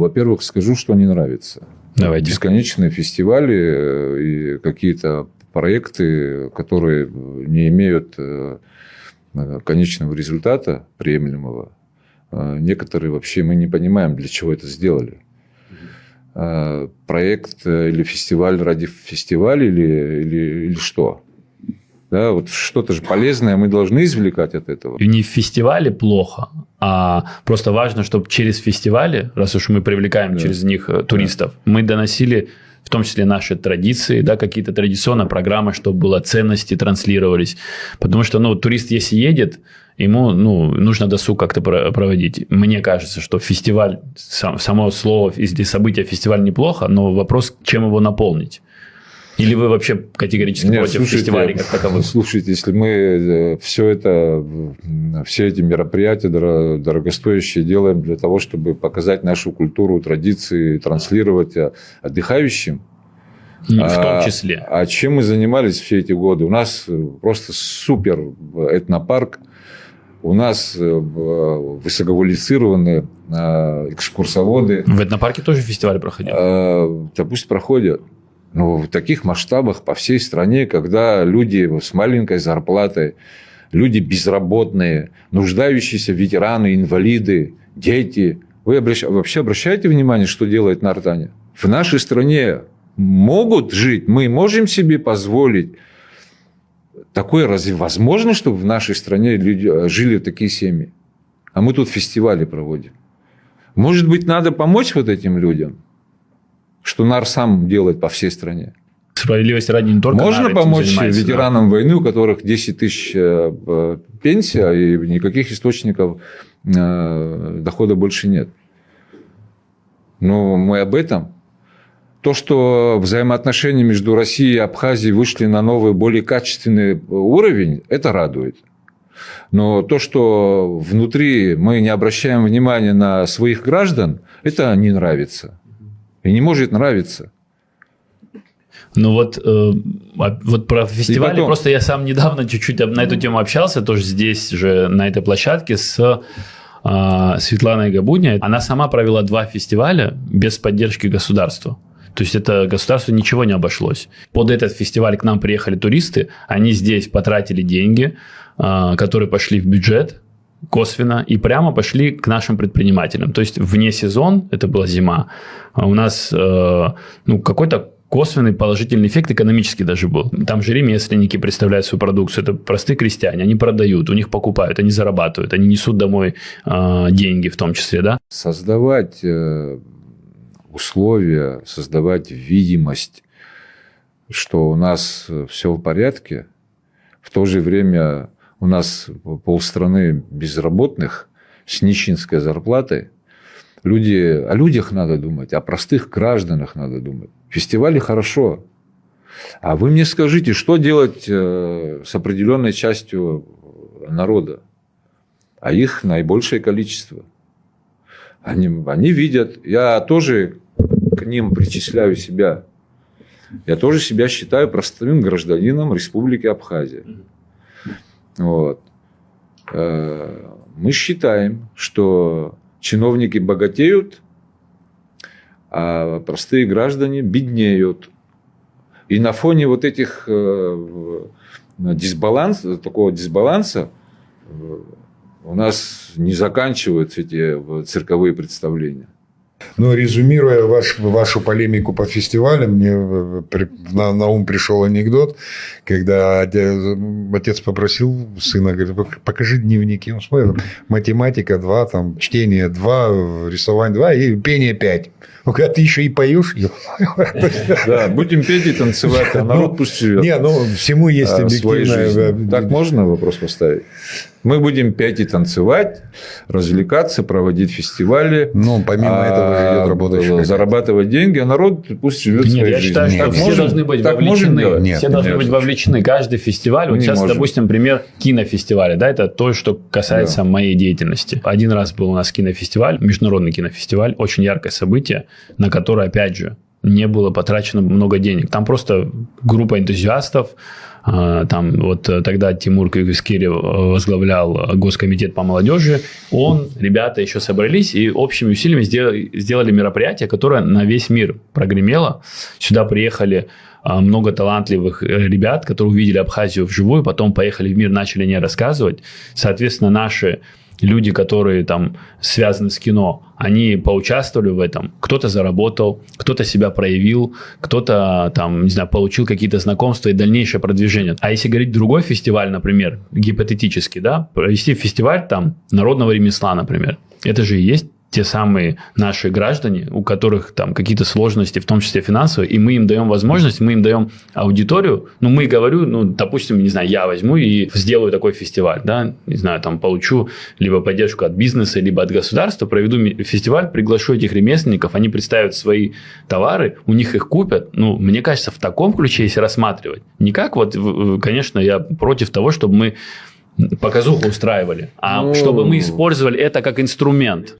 Во-первых, скажу, что не нравится. Давайте. Бесконечные фестивали и какие-то проекты, которые не имеют конечного результата приемлемого. Некоторые вообще мы не понимаем, для чего это сделали. Проект или фестиваль ради фестиваля или что? Да, вот что-то же полезное мы должны извлекать от этого. И не в фестивале плохо, а просто важно, чтобы через фестивали, раз уж мы привлекаем через них туристов, мы доносили в том числе наши традиции, да, какие-то традиционные программы, чтобы было ценности транслировались. Потому что турист, если едет, ему нужно досуг как-то проводить. Мне кажется, что фестиваль, само слово или событие фестиваль неплохо, но вопрос, чем его наполнить. Или вы вообще категорически против фестивалей как таковых? Слушайте, если мы все эти мероприятия дорогостоящие делаем для того, чтобы показать нашу культуру, традиции, транслировать отдыхающим. В том числе. А чем мы занимались все эти годы? У нас просто супер этнопарк. У нас высококвалифицированные экскурсоводы. В этнопарке тоже фестивали проходят? Да пусть проходят. Но в таких масштабах по всей стране, когда люди с маленькой зарплатой, люди безработные, нуждающиеся ветераны, инвалиды, дети. Вы вообще обращаете внимание, что делает Нартане? В нашей стране могут жить, мы можем себе позволить. Такое разве возможно, чтобы в нашей стране люди жили такие семьи? А мы тут фестивали проводим. Может быть, надо помочь вот этим людям? Что НАР сам делает по всей стране. Справедливости ради не только можно НАР помочь ветеранам войны, у которых 10 тысяч пенсия, и никаких источников дохода больше нет. Но мы об этом. То, что взаимоотношения между Россией и Абхазией вышли на новый, более качественный уровень, это радует. Но то, что внутри мы не обращаем внимания на своих граждан, это не нравится. И не может нравиться. Ну вот про фестивали, потом... просто я сам недавно чуть-чуть на эту тему общался, тоже здесь же, на этой площадке, с Светланой Габудней. Она сама провела 2 фестиваля без поддержки государства. То есть, это государству ничего не обошлось. Под этот фестиваль к нам приехали туристы, они здесь потратили деньги, которые пошли в бюджет, косвенно, и прямо пошли к нашим предпринимателям. То есть, вне сезон, это была зима, у нас какой-то косвенный положительный эффект экономический даже был. Там же ремесленники представляют свою продукцию, это простые крестьяне, они продают, у них покупают, они зарабатывают, они несут домой деньги в том числе, да? Создавать условия, создавать видимость, что у нас все в порядке, в то же время у нас полстраны безработных с нищенской зарплатой. О людях надо думать, о простых гражданах надо думать. Фестивали хорошо. А вы мне скажите, что делать с определенной частью народа? А их наибольшее количество. Они видят. Я тоже к ним причисляю себя. Я тоже себя считаю простым гражданином Республики Абхазия. Вот. Мы считаем, что чиновники богатеют, а простые граждане беднеют. И на фоне вот этих такого дисбаланса у нас не заканчиваются эти цирковые представления. Но резюмируя вашу полемику по фестивалям, мне на ум пришел анекдот, когда отец попросил сына, говорит, покажи дневники. Он смотрит, математика 2, там, чтение 2, рисование 2 и пение 5. Он говорит, а ты еще и поешь? Да, будем петь и танцевать, а народ пусть живет. Не, всему есть объективное. Так можно вопрос поставить? Мы будем петь и танцевать, развлекаться, проводить фестивали. Помимо этого идет работа еще зарабатывать деньги, а народ пусть живет своей жизнью. Я считаю, что все должны быть вовлечены. Все должны быть вовлечены. Каждый фестиваль. Вот сейчас, допустим, пример кинофестиваля. Да, это то, что касается моей деятельности. Один раз был у нас кинофестиваль, международный кинофестиваль, очень яркое событие, на которое, опять же, не было потрачено много денег. Там просто группа энтузиастов там вот тогда Тимур Кыскирев возглавлял Госкомитет по молодежи, он, ребята еще собрались и общими усилиями сделали мероприятие, которое на весь мир прогремело. Сюда приехали много талантливых ребят, которые увидели Абхазию вживую, потом поехали в мир, начали о ней рассказывать. Соответственно, наши люди, которые там связаны с кино, они поучаствовали в этом. Кто-то заработал, кто-то себя проявил, кто-то там, не знаю, получил какие-то знакомства и дальнейшее продвижение. А если говорить другой фестиваль, например, гипотетически, да, провести фестиваль там народного ремесла, например, это же и есть те самые наши граждане, у которых там какие-то сложности, в том числе финансовые, и мы им даем возможность, мы им даем аудиторию. Мы говорю, допустим, не знаю, я возьму и сделаю такой фестиваль, да, не знаю, там получу либо поддержку от бизнеса, либо от государства, проведу фестиваль, приглашу этих ремесленников, они представят свои товары, у них их купят. Мне кажется, в таком ключе, если рассматривать, не как вот, конечно, я против того, чтобы мы показуху устраивали, а чтобы мы использовали это как инструмент.